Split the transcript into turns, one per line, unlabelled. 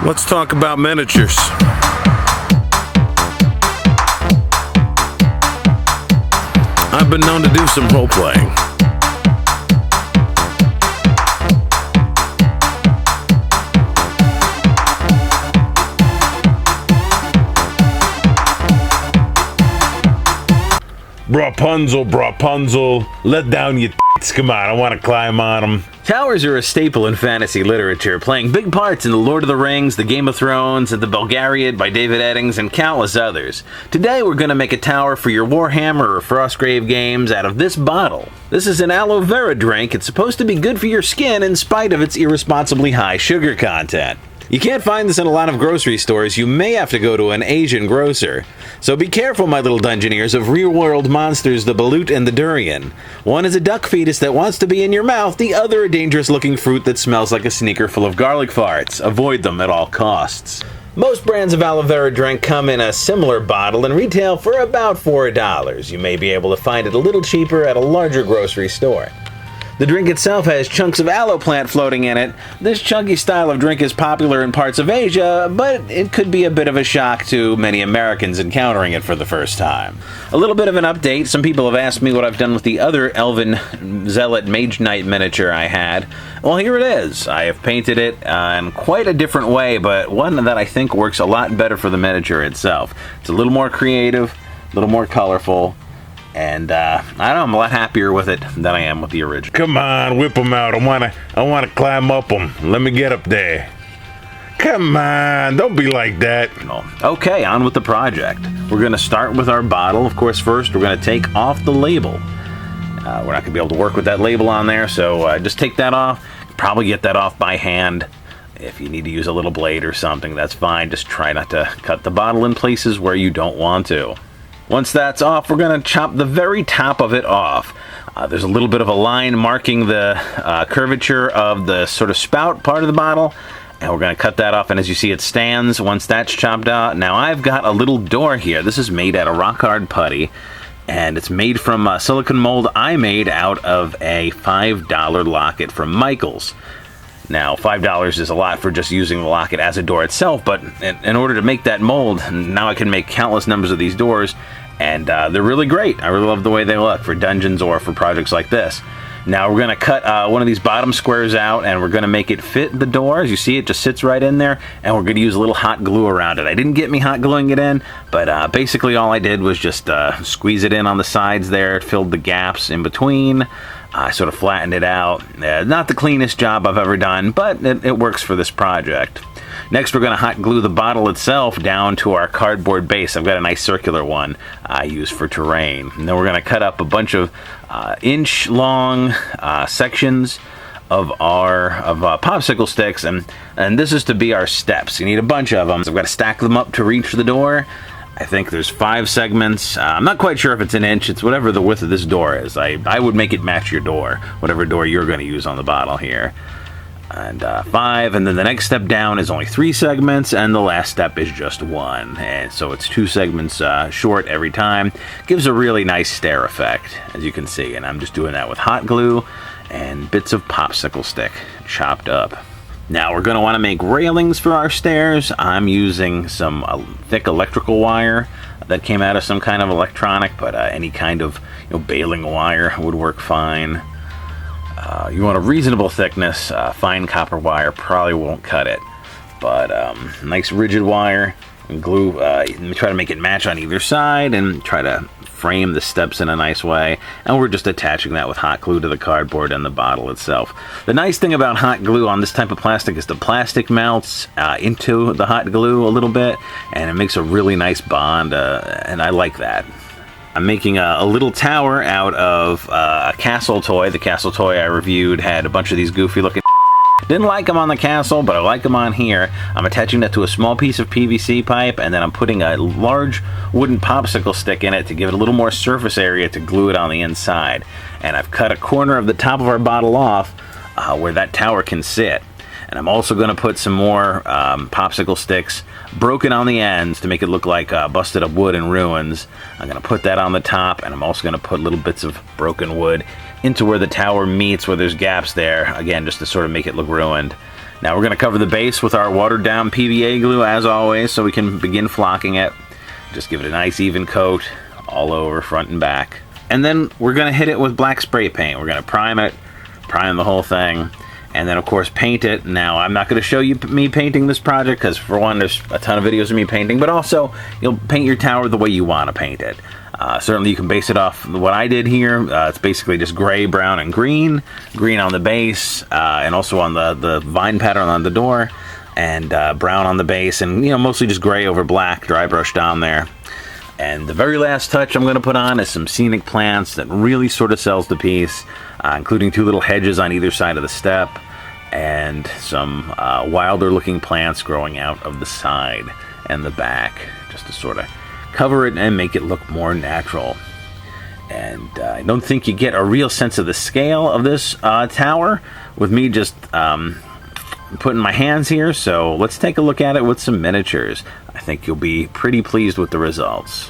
Let's talk about miniatures. I've been known to do some role-playing. Rapunzel, let down your tits. Come on, I want to climb on them.
Towers are a staple in fantasy literature, playing big parts in The Lord of the Rings, The Game of Thrones, and The Belgariad by David Eddings, and countless others. Today we're going to make a tower for your Warhammer or Frostgrave games out of this bottle. This is an aloe vera drink. It's supposed to be good for your skin in spite of its irresponsibly high sugar content. You can't find this in a lot of grocery stores. You may have to go to an Asian grocer. So be careful, my little Dungeoneers, of real-world monsters, the balut and the durian. One is a duck fetus that wants to be in your mouth, the other a dangerous-looking fruit that smells like a sneaker full of garlic farts. Avoid them at all costs. Most brands of aloe vera drink come in a similar bottle and retail for about $4. You may be able to find it a little cheaper at a larger grocery store. The drink itself has chunks of aloe plant floating in it. This chunky style of drink is popular in parts of Asia, but it could be a bit of a shock to many Americans encountering it for the first time. A little bit of an update. Some people have asked me what I've done with the other Elven Zealot Mage Knight miniature I had. Well, here it is. I have painted it in quite a different way, but one that I think works a lot better for the miniature itself. It's a little more creative, a little more colorful. And I don't know, I'm a lot happier with it than I am with the original.
Come on, whip them out. I wanna climb up them. Let me get up there. Come on, don't be like that.
Okay, on with the project. We're gonna start with our bottle. Of course, first we're gonna take off the label. We're not gonna be able to work with that label on there, so just take that off. Probably get that off by hand. If you need to use a little blade or something, that's fine. Just try not to cut the bottle in places where you don't want to. Once that's off, we're going to chop the very top of it off. There's a little bit of a line marking the curvature of the sort of spout part of the bottle, and we're going to cut that off, and as you see, it stands once that's chopped out. Now, I've got a little door here. This is made out of rock-hard putty, and it's made from silicone mold I made out of a $5 locket from Michaels. Now, $5 is a lot for just using the locket as a door itself, but in order to make that mold, now I can make countless numbers of these doors, and they're really great. I really love the way they look for dungeons or for projects like this. Now, we're going to cut one of these bottom squares out, and we're going to make it fit the door. As you see, it just sits right in there, and we're going to use a little hot glue around it. I didn't get me hot gluing it in, but basically all I did was just squeeze it in on the sides there. It filled the gaps in between. I sort of flattened it out. Not the cleanest job I've ever done, but it works for this project. Next, we're going to hot glue the bottle itself down to our cardboard base. I've got a nice circular one I use for terrain. And then we're going to cut up a bunch of inch-long sections of our popsicle sticks, and this is to be our steps. You need a bunch of them. So I've got to stack them up to reach the door. I think there's 5 segments. I'm not quite sure if it's an inch. It's whatever the width of this door is. I would make it match your door, whatever door you're going to use on the bottle here. And 5, and then the next step down is only 3 segments, and the last step is just 1. And so it's 2 segments short every time. Gives a really nice stair effect, as you can see. And I'm just doing that with hot glue and bits of popsicle stick chopped up. Now we're going to want to make railings for our stairs. I'm using some thick electrical wire that came out of some kind of electronic, but any kind of baling wire would work fine. You want a reasonable thickness. Fine copper wire probably won't cut it, but nice rigid wire and glue. Try to make it match on either side and try to frame the steps in a nice way, and we're just attaching that with hot glue to the cardboard and the bottle itself. The nice thing about hot glue on this type of plastic is the plastic melts into the hot glue a little bit, and it makes a really nice bond, and I like that. I'm making a little tower out of a castle toy. The castle toy I reviewed had a bunch of these goofy looking Didn't like them on the castle, but I like them on here. I'm attaching that to a small piece of PVC pipe, and then I'm putting a large wooden popsicle stick in it to give it a little more surface area to glue it on the inside. And I've cut a corner of the top of our bottle off where that tower can sit. And I'm also going to put some more popsicle sticks broken on the ends to make it look like busted up wood in ruins. I'm going to put that on the top, and I'm also going to put little bits of broken wood into where the tower meets, where there's gaps there, again, just to sort of make it look ruined. Now we're going to cover the base with our watered down PVA glue as always, so we can begin flocking it. Just give it a nice even coat all over, front and back. And then we're going to hit it with black spray paint. We're going to prime the whole thing, and then of course paint it. Now I'm not going to show you me painting this project because for one, there's a ton of videos of me painting, but also you'll paint your tower the way you want to paint it. Certainly you can base it off what I did here. It's basically just gray, brown, and green. Green on the base, and also on the vine pattern on the door, and brown on the base, and mostly just gray over black, dry brushed down there. And the very last touch I'm going to put on is some scenic plants that really sort of sells the piece, including 2 little hedges on either side of the step, and some wilder looking plants growing out of the side and the back, just to sort of cover it and make it look more natural. And I don't think you get a real sense of the scale of this tower with me just putting my hands here, so let's take a look at it with some miniatures. I think you'll be pretty pleased with the results.